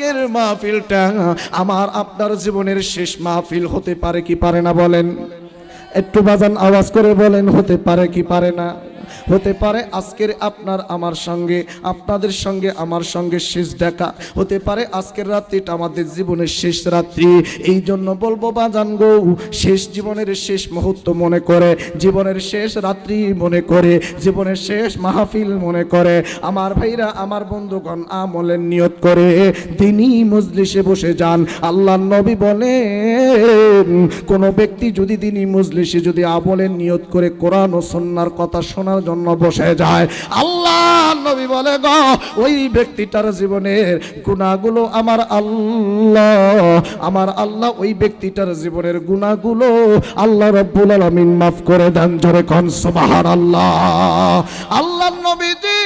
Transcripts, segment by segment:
আজকের মাহফিলটা আমার আপনার জীবনের শেষ মাহফিল হতে পারে কি পারে না বলেন? একটু বাজান আওয়াজ করে বলেন, হতে পারে কি পারে না? হতে পারে আজকের আপনার আমার সঙ্গে, আপনাদের সঙ্গে আমার সঙ্গে শেষ দেখা, হতে পারে আজকের রাত্রিটা আমাদের জীবনের শেষ রাত্রি। এই জন্য বলবো বাজান গো, শেষ জীবনের শেষ মুহূর্ত মনে করে, জীবনের শেষ রাত্রি মনে করে, জীবনের শেষ মাহফিল মনে করে আমার ভাইরা, আমার বন্ধুগণ আমলের নিয়ত করে দিনই মজলিসে বসে যান। আল্লাহর নবী বলেন, কোন ব্যক্তি যদি দিনই মজলিসে যদি আমলের নিয়ত করে কোরআন ও সুন্নাহর কথা শোনার জন্য বসে যায়, আল্লাহ নবী বলে গো, ওই ব্যক্তিটার জীবনের গুনাহগুলো আমার আল্লাহ ওই ব্যক্তিটার জীবনের গুনাহগুলো আল্লাহ রাব্বুল আলামিন মাফ করে দেন। জোরে কোন সুবহানাল্লাহ। আল্লাহর নবীজি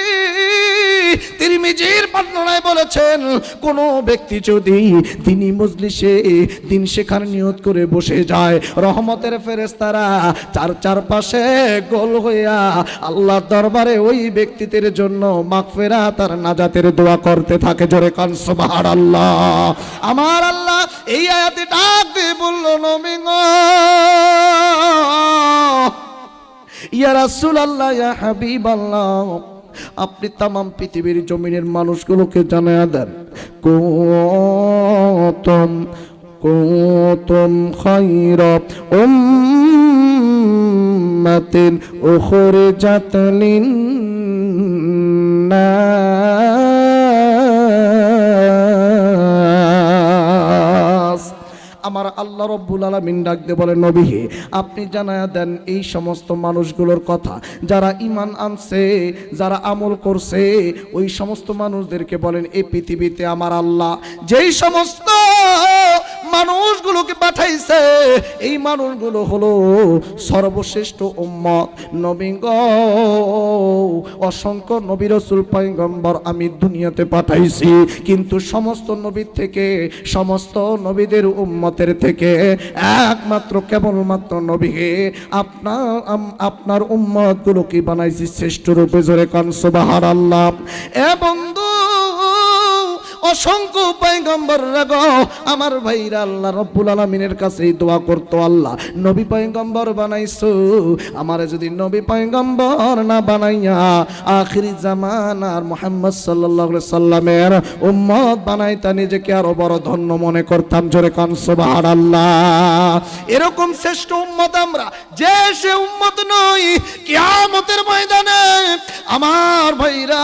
তিরমিজির বর্ণনায় বলেছেন, কোন ব্যক্তি যদি দিনী মজলিসে দিন শেখার নিয়ত করে বসে যায়, রহমতের ফেরেশতারা চারপাশে গোল হইয়া আল্লাহর দরবারে ওই ব্যক্তিদের জন্য মাগফিরাত আর নাজাতের দোয়া করতে থাকে। জোরে কান সুবহানাল্লাহ। আমার আল্লাহ এই আয়াতে ডাক দিয়ে বলল, নবী গো, ইয়া রাসূলুল্লাহ, ইয়া হাবিবাল্লাহ, আপনি তাম পৃথিবীর জমিনের মানুষগুলোকে জানায়া দেন, কুতুম খায়রা উম্মাতিন উখরিজাত লিন-নাস। আমার আল্লাহ রব্বুল আলামিন ডাক দিয়ে বলে, নবী আপনি জানায়া দেন এই সমস্ত মানুষগুলোর কথা যারা ঈমান আনছে, যারা আমল করছে, ওই সমস্ত মানুষদেরকে বলেন, এই পৃথিবীতে আমার আল্লাহ যেই সমস্ত মানুষগুলোকে পাঠাইছে, এই মানুষগুলো হলো সর্বশ্রেষ্ঠ উম্মত। নবী গো, অসংখ্য নবী রাসূল পয়গম্বর আমি দুনিয়াতে পাঠাইছি, কিন্তু সমস্ত নবীর থেকে, সমস্ত নবীদের উম্মতের থেকে একমাত্র কেবলমাত্র নবীকে আপনার উম্মতগুলোকে বানাইছি শ্রেষ্ঠ রূপে। জোরে কান সুবহানাল্লাহ। এ বন্ধু, অসংখ্য পয়গম্বররা গো, আমার ভাইরা আল্লাহ রাব্বুল আলামিনের কাছে দোয়া করতো, আল্লাহ নবী পয়গম্বর বানাইছো, আমারে যদি নবী পয়গম্বর না বানাইয়া আখিরি জামানার মুহাম্মদ সাল্লাল্লাহু আলাইহি সাল্লামের উম্মত বানাইতা, নিজেকে আরো বড় ধন্য মনে করতাম। জোরে কান সুবহানাল্লাহ। এরকম শ্রেষ্ঠ উম্মত আমরা, যে সে উম্মত নই, কিয়ামতের ময়দানে আমার ভাইরা,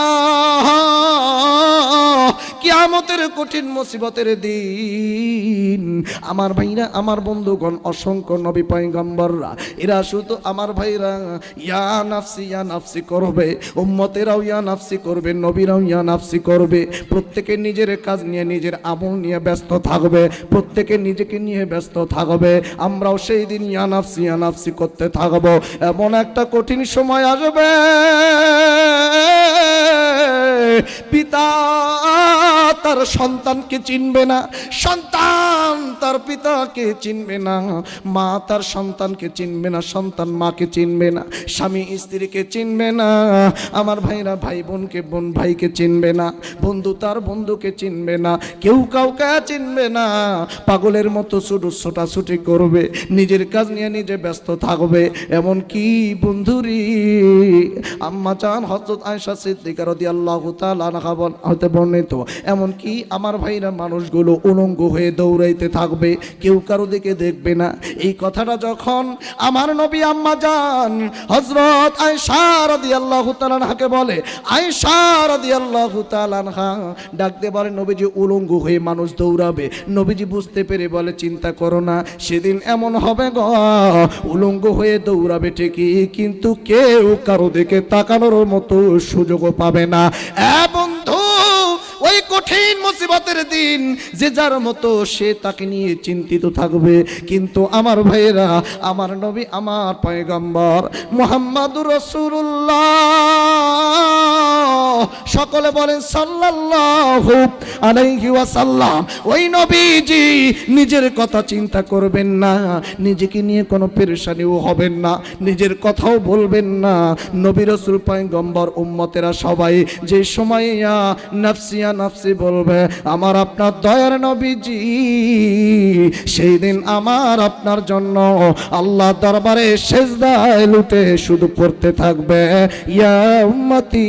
কিয়ামতের কঠিন মুসিবতের দিন আমার ভাইরা, আমার বন্ধুগণ, অসংখ্য নবী পয়গম্বররা এরা শুধু আমার ভাইরা ইয়া নাফসি করবে, উম্মতেরাও ইয়া নাফসি করবে, নবীরাও ইয়া নাফসি করবে। প্রত্যেকে নিজের কাজ নিয়ে, নিজের আমল নিয়ে ব্যস্ত থাকবে, প্রত্যেকে নিজেকে নিয়ে ব্যস্ত থাকবে। আমরাও সেই দিন ইয়া নাফসি করতে থাকবো। এমন একটা কঠিন সময় আসবে, পিতা তার সন্তানকে চিনবে না, সন্তান তার পিতাকে চিনবে না, মা তার সন্তানকে চিনবে না, সন্তান মাকে চিনবে না, স্বামী স্ত্রীকে চিনবে না, আমার ভাইরা ভাই বোনকে, বোন ভাইকে চিনবে না, বন্ধু তার বন্ধুকে চিনবে না, কেউ কাউকে চিনবে না। পাগলের মতো ছোটাছুটি করবে, নিজের কাজ নিয়ে নিজে ব্যস্ত থাকবে। এমন কি বন্ধুরি, আম্মা জান হযরত আয়েশা সিদ্দিকা রাদিয়াল্লাহু তাআলা আনহা হতে বর্ণিত, এমন কি আমার ভাইরা মানুষগুলো উলঙ্গ হয়ে দৌড়াইতে থাকবে, কেউ কারো দিকে দেখবে না। এই কথাটা যখন আমার নবী আম্মা জান হযরত আয়েশা রাদিয়াল্লাহু তাআলা আনহাকে বলে, আয়েশা রাদিয়াল্লাহু তাআলা আনহা ডাক দিয়ে বলে, নবীজি উলঙ্গ হয়ে মানুষ দৌড়াবে। নবীজি বুঝতে পেরে বলে, চিন্তা করো না, সেদিন এমন হবে গো, উলঙ্গ হয়ে দৌড়াবে ঠিকই, কিন্তু কেউ কারো দিকে তাকানোর মতো সুযোগও পাবে না। বন্ধু, ওই কঠিন মুসিবতের দিন যে যার মতো সে তাকে নিয়ে চিন্তিত থাকবে, কিন্তু আমার ভাইয়েরা, আমার নবী, আমার পয়গম্বর মুহাম্মদুর রাসূলুল্লাহ, সকলে বলেন সাল্লাল্লাহু আলাইহি ওয়াসাল্লাম, ওই নবীজি নিজের কথা চিন্তা করবেন না, নিজেকে নিয়ে কোনো পেরেশানিও হবেন না, নিজের কথাও বলবেন না। নবী রাসূল পয়গম্বর উম্মতেরা সবাই যে সময়ে নাফসিয়া নাফসি বলবে, আমার আপনার দয়ার নবীজি সেই দিন আমার আপনার জন্য আল্লাহ দরবারে সেজদায় লুটে শুধু পড়তে থাকবে, ইয়া উম্মতি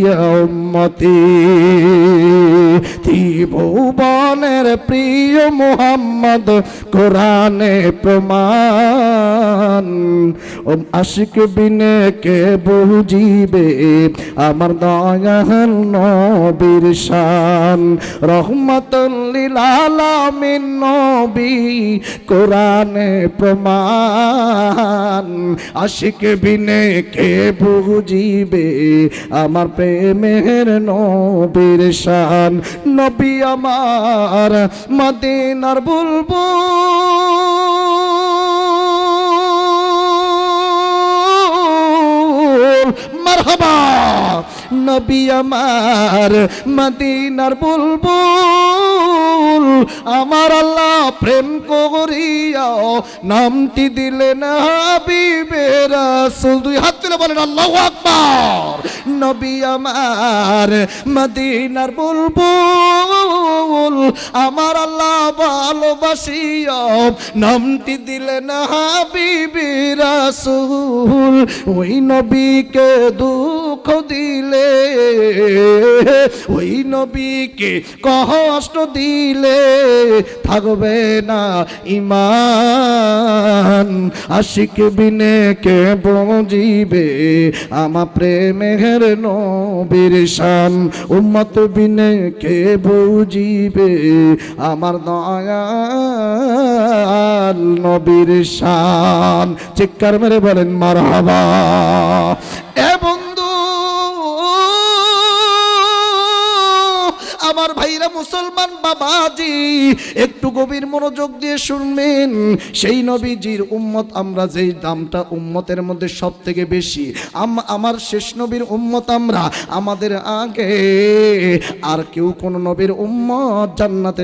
ইয়া উম্মতি। ত্রিভুবনের প্রিয় মুহাম্মদ কোরআনে প্রমাণ, আশিক বিনে কে বুঝিবে আমার দয়াল নবীর শান। রহমাতুল লিল আলামিন নবী কোরআনে প্রমাণ, আশিক বিনে কে বুঝিবে আমার প্রেমের নবীর শান। নবী আমার মদিনার বুলবুল, মারহাবা। নবী আমার মদিনার বুলবুল, আমার আল্লাহ প্রেম করিয়া নামটি দিলেন হাবিবে রাসূল। দুই হাত তুলে বলেন আল্লাহু আকবার। নবী আমার মদিনার বুলবুল, আমার আল্লাহ ভালোবাসিয়া নামটি দিলেন হাবিবে রাসূল। ওই নবীকে দুঃখ দিলে, ওই নবীকে কষ্ট দিলে থাকবে না ঈমান। আশিক বিনে কে বুঝিবে আমার প্রেমের নবীর শান। উম্মত বিনে কে বুঝিবে আমার দয়াল নবীর শান। চিৎকার মেরে বলেন মারহাবা। এ বন্ধু আমার ভাইরা মুসলমান বাবাজি, একটু গভীর মনোযোগ দিয়ে শুনবেন। সেই নবীজির উম্মত আমরা, যেই দামটা উম্মতের মধ্যে সব থেকে বেশি, আমার শেষ নবীর উম্মত আমরা। আমাদের আগে আর কেউ কোন নবীর উম্মত জান্নাতে